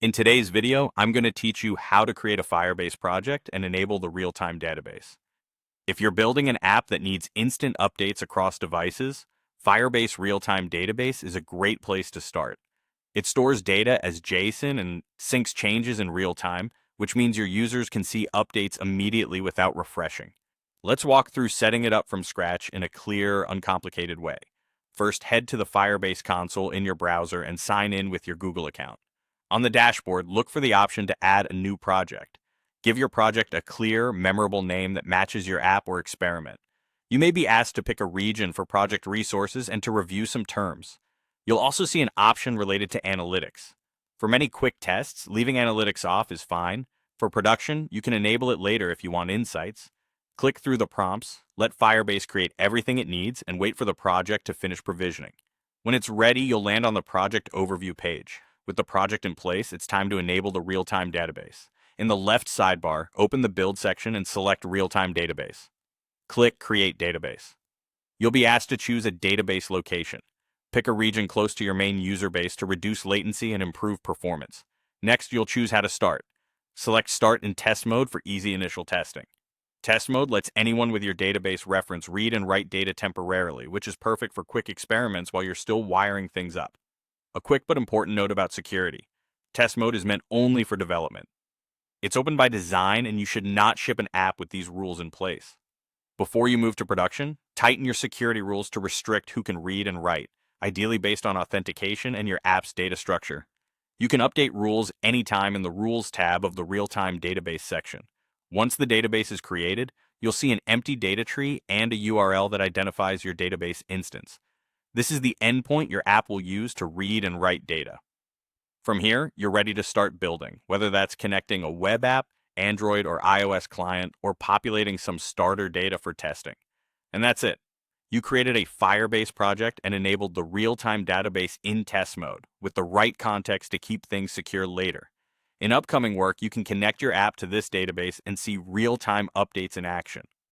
In today's video, I'm going to teach you how to create a Firebase project and enable the real-time database. If you're building an app that needs instant updates across devices, Firebase Realtime Database is a great place to start. It stores data as JSON and syncs changes in real time, which means your users can see updates immediately without refreshing. Let's walk through setting it up from scratch in a clear, uncomplicated way. First, head to the Firebase console in your browser and sign in with your Google account. On the dashboard, look for the option to add a new project. Give your project a clear, memorable name that matches your app or experiment. You may be asked to pick a region for project resources and to review some terms. You'll also see an option related to analytics. For many quick tests, leaving analytics off is fine. For production, you can enable it later if you want insights. Click through the prompts, let Firebase create everything it needs, and wait for the project to finish provisioning. When it's ready, you'll land on the project overview page. With the project in place, it's time to enable the real-time database. In the left sidebar, open the Build section and select Real-Time Database. Click Create Database. You'll be asked to choose a database location. Pick a region close to your main user base to reduce latency and improve performance. Next, you'll choose how to start. Select Start in Test Mode for easy initial testing. Test Mode lets anyone with your database reference read and write data temporarily, which is perfect for quick experiments while you're still wiring things up. A quick but important note about security. Test mode is meant only for development. It's open by design, and you should not ship an app with these rules in place. Before you move to production, tighten your security rules to restrict who can read and write, ideally based on authentication and your app's data structure. You can update rules anytime in the Rules tab of the Real-Time Database section. Once the database is created, you'll see an empty data tree and a URL that identifies your database instance. This is the endpoint your app will use to read and write data. From here, you're ready to start building, whether that's connecting a web app, Android or iOS client, or populating some starter data for testing. And that's it. You created a Firebase project and enabled the real-time database in test mode, with the right context to keep things secure later. In upcoming work, you can connect your app to this database and see real-time updates in action.